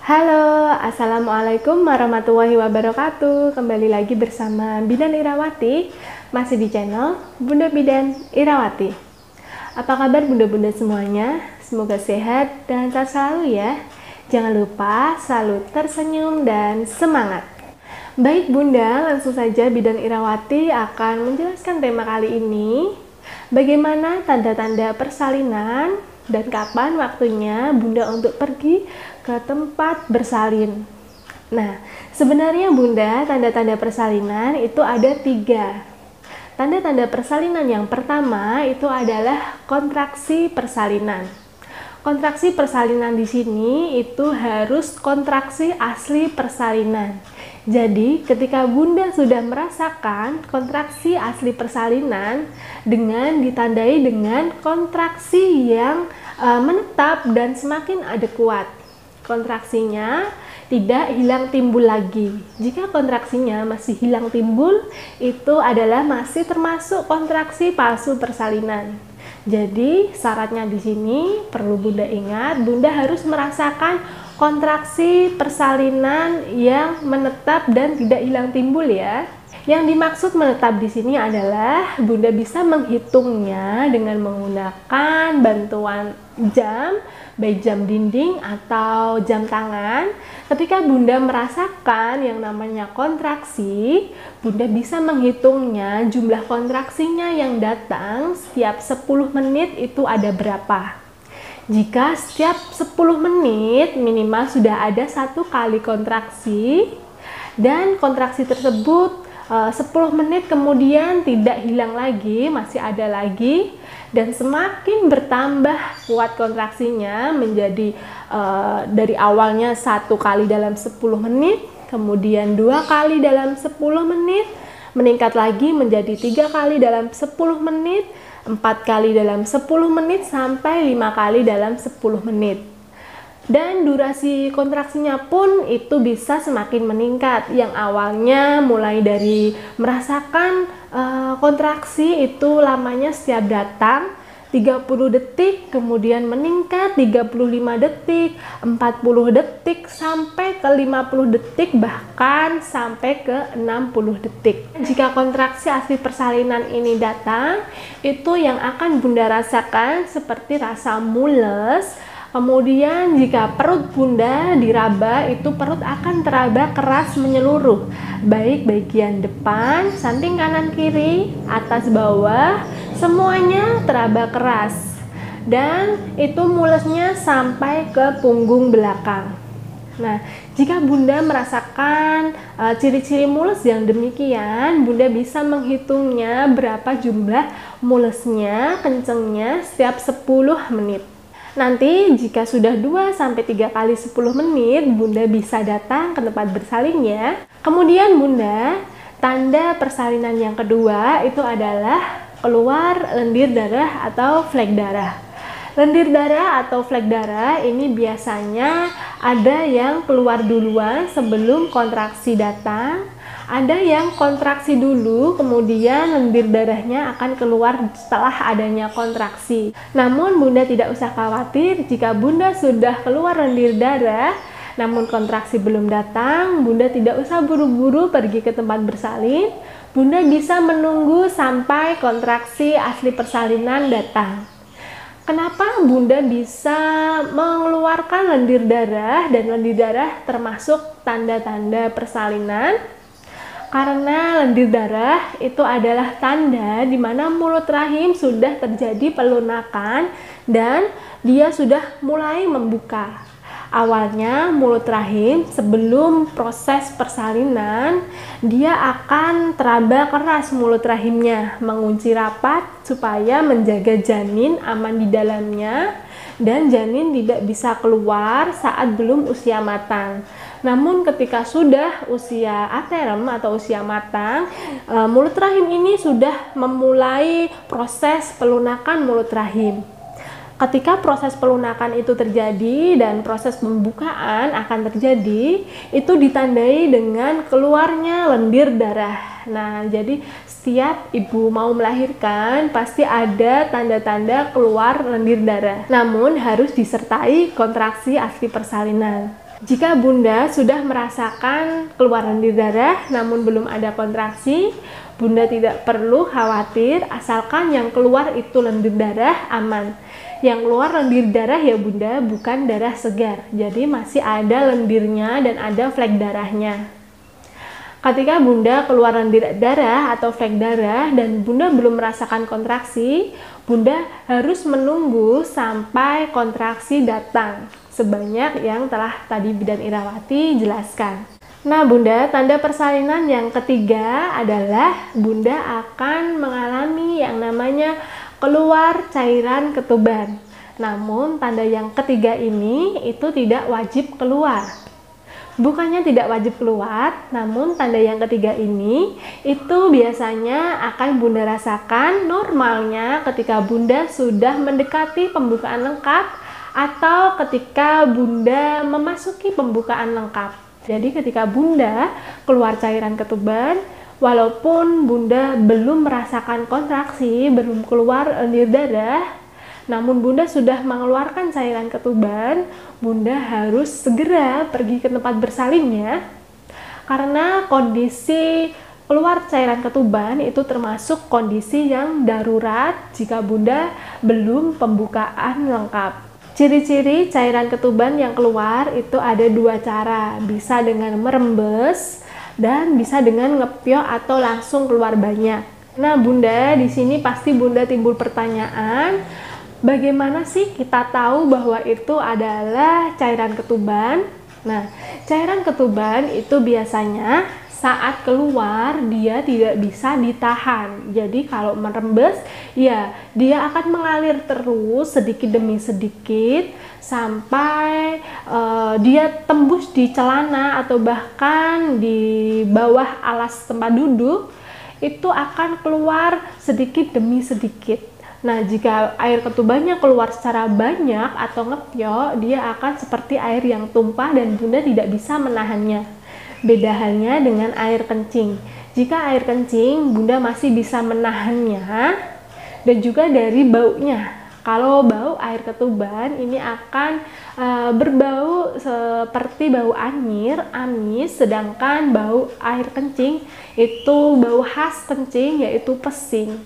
Halo, Assalamualaikum warahmatullahi wabarakatuh. Kembali lagi bersama Bidan Irawati, masih di channel Bunda Bidan Irawati. Apa kabar bunda-bunda semuanya? Semoga sehat dan sehat selalu ya. Jangan lupa selalu tersenyum dan semangat. Baik bunda, langsung saja Bidan Irawati akan menjelaskan tema kali ini. Bagaimana tanda-tanda persalinan dan kapan waktunya bunda untuk pergi ke tempat bersalin. Nah, sebenarnya bunda, tanda-tanda persalinan itu ada 3. Tanda-tanda persalinan yang pertama itu adalah kontraksi persalinan. Kontraksi persalinan di sini itu harus kontraksi asli persalinan. Jadi, ketika bunda sudah merasakan kontraksi asli persalinan dengan ditandai dengan kontraksi yang menetap dan semakin ada kuat. Kontraksinya tidak hilang timbul lagi. Jika kontraksinya masih hilang timbul, itu adalah masih termasuk kontraksi palsu persalinan. Jadi, syaratnya di sini perlu bunda ingat, bunda harus merasakan kontraksi persalinan yang menetap dan tidak hilang timbul ya. Yang dimaksud menetap di sini adalah bunda bisa menghitungnya dengan menggunakan bantuan jam, baik jam dinding atau jam tangan. Ketika bunda merasakan yang namanya kontraksi, bunda bisa menghitungnya jumlah kontraksinya yang datang setiap 10 menit itu ada berapa. Jika setiap 10 menit minimal sudah ada 1 kali kontraksi dan kontraksi tersebut 10 menit kemudian tidak hilang lagi, masih ada lagi, dan semakin bertambah kuat kontraksinya menjadi dari awalnya 1 kali dalam 10 menit, kemudian 2 kali dalam 10 menit, meningkat lagi menjadi 3 kali dalam 10 menit, 4 kali dalam 10 menit, sampai 5 kali dalam 10 menit. Dan durasi kontraksinya pun itu bisa semakin meningkat. Yang awalnya mulai dari merasakan kontraksi itu lamanya setiap datang 30 detik, kemudian meningkat 35 detik, 40 detik, sampai ke 50 detik, bahkan sampai ke 60 detik. Jika kontraksi asli persalinan ini datang, itu yang akan bunda rasakan seperti rasa mules. Kemudian jika perut bunda diraba, itu perut akan teraba keras menyeluruh, baik bagian depan, samping kanan kiri, atas bawah, semuanya teraba keras. Dan itu mulesnya sampai ke punggung belakang. Nah, jika bunda merasakan ciri-ciri mules yang demikian, bunda bisa menghitungnya berapa jumlah mulesnya, kencengnya setiap 10 menit. Nanti jika sudah 2-3 kali 10 menit, bunda bisa datang ke tempat bersalin ya. Kemudian bunda, tanda persalinan yang kedua itu adalah keluar lendir darah atau flek darah. Lendir darah atau flek darah ini biasanya ada yang keluar duluan sebelum kontraksi datang. Ada yang kontraksi dulu, kemudian lendir darahnya akan keluar setelah adanya kontraksi. Namun bunda tidak usah khawatir jika bunda sudah keluar lendir darah, namun kontraksi belum datang, bunda tidak usah buru-buru pergi ke tempat bersalin. Bunda bisa menunggu sampai kontraksi asli persalinan datang. Kenapa bunda bisa mengeluarkan lendir darah, dan lendir darah termasuk tanda-tanda persalinan? Karena lendir darah itu adalah tanda di mana mulut rahim sudah terjadi pelunakan dan dia sudah mulai membuka. Awalnya mulut rahim sebelum proses persalinan, dia akan teraba keras mulut rahimnya, mengunci rapat supaya menjaga janin aman di dalamnya dan janin tidak bisa keluar saat belum usia matang. Namun ketika sudah usia aterem atau usia matang, mulut rahim ini sudah memulai proses pelunakan mulut rahim. Ketika proses pelunakan itu terjadi dan proses pembukaan akan terjadi, itu ditandai dengan keluarnya lendir darah. Nah, jadi setiap ibu mau melahirkan pasti ada tanda-tanda keluar lendir darah. Namun harus disertai kontraksi asli persalinan. Jika Bunda sudah merasakan keluar lendir darah namun belum ada kontraksi, Bunda tidak perlu khawatir asalkan yang keluar itu lendir darah aman. Yang keluar lendir darah ya Bunda, bukan darah segar. Jadi masih ada lendirnya dan ada flek darahnya. Ketika Bunda keluar lendir darah atau flek darah dan Bunda belum merasakan kontraksi, Bunda harus menunggu sampai kontraksi datang, sebanyak yang telah tadi Bidan Irawati jelaskan. Nah Bunda, tanda persalinan yang ketiga adalah Bunda akan mengalami yang namanya keluar cairan ketuban. Namun tanda yang ketiga ini itu tidak wajib keluar. Bukannya tidak wajib keluar, namun tanda yang ketiga ini itu biasanya akan Bunda rasakan normalnya ketika Bunda sudah mendekati pembukaan lengkap atau ketika Bunda memasuki pembukaan lengkap. Jadi ketika Bunda keluar cairan ketuban, walaupun Bunda belum merasakan kontraksi, belum keluar lendir darah, namun Bunda sudah mengeluarkan cairan ketuban, Bunda harus segera pergi ke tempat bersalinnya, karena kondisi keluar cairan ketuban itu termasuk kondisi yang darurat jika Bunda belum pembukaan lengkap. Ciri-ciri cairan ketuban yang keluar itu ada dua cara, bisa dengan merembes dan bisa dengan ngepyo atau langsung keluar banyak. Nah Bunda, di sini pasti Bunda timbul pertanyaan, bagaimana sih kita tahu bahwa itu adalah cairan ketuban? Nah, cairan ketuban itu biasanya saat keluar dia tidak bisa ditahan. Jadi kalau merembes, ya dia akan mengalir terus sedikit demi sedikit sampai dia tembus di celana atau bahkan di bawah alas tempat duduk, itu akan keluar sedikit demi sedikit. Nah, jika air ketubannya keluar secara banyak atau ngepyo, dia akan seperti air yang tumpah dan Bunda tidak bisa menahannya. Beda halnya dengan air kencing. Jika air kencing, Bunda masih bisa menahannya, dan juga dari baunya. Kalau bau air ketuban ini akan berbau seperti bau anyir, amis, sedangkan bau air kencing itu bau khas kencing yaitu pesing.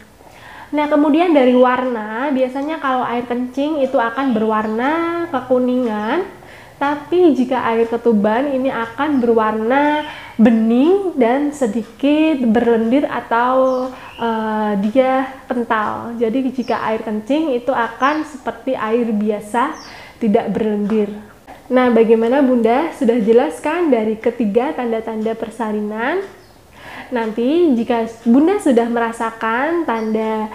Nah, kemudian dari warna, biasanya kalau air kencing itu akan berwarna kekuningan, tapi jika air ketuban ini akan berwarna bening dan sedikit berlendir atau dia kental. Jadi jika air kencing itu akan seperti air biasa, tidak berlendir. Nah, bagaimana Bunda? Sudah jelaskan dari ketiga tanda-tanda persalinan. Nanti jika Bunda sudah merasakan tanda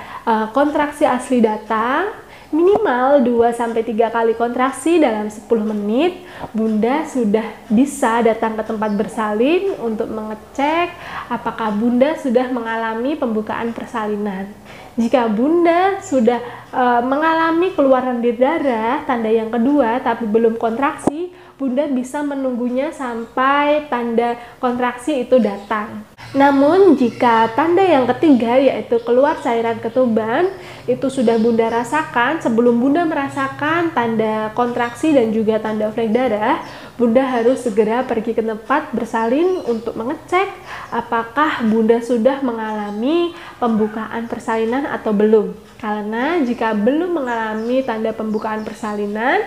kontraksi asli datang, minimal 2-3 kali kontraksi dalam 10 menit, Bunda sudah bisa datang ke tempat bersalin untuk mengecek apakah Bunda sudah mengalami pembukaan persalinan. Jika Bunda sudah mengalami keluar lendir darah, tanda yang kedua, tapi belum kontraksi, Bunda bisa menunggunya sampai tanda kontraksi itu datang. Namun jika tanda yang ketiga yaitu keluar cairan ketuban itu sudah Bunda rasakan, sebelum Bunda merasakan tanda kontraksi dan juga tanda flek darah, Bunda harus segera pergi ke tempat bersalin untuk mengecek apakah Bunda sudah mengalami pembukaan persalinan atau belum. Karena jika belum mengalami tanda pembukaan persalinan,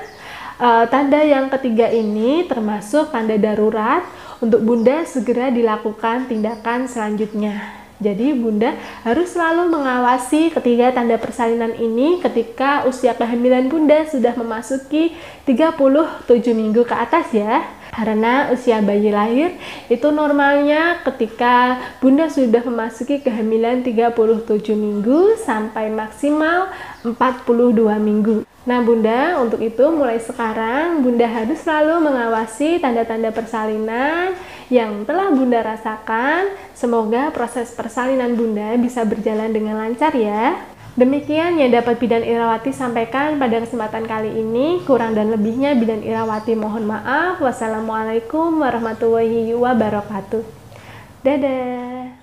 tanda yang ketiga ini termasuk tanda darurat untuk Bunda segera dilakukan tindakan selanjutnya. Jadi Bunda harus selalu mengawasi ketiga tanda persalinan ini ketika usia kehamilan Bunda sudah memasuki 37 minggu ke atas ya. Karena usia bayi lahir itu normalnya ketika Bunda sudah memasuki kehamilan 37 minggu sampai maksimal 42 minggu. Nah Bunda, untuk itu mulai sekarang Bunda harus selalu mengawasi tanda-tanda persalinan yang telah Bunda rasakan. Semoga proses persalinan Bunda bisa berjalan dengan lancar ya. Demikian yang dapat Bidan Irawati sampaikan pada kesempatan kali ini. Kurang dan lebihnya Bidan Irawati mohon maaf. Wassalamualaikum warahmatullahi wabarakatuh. Dadah.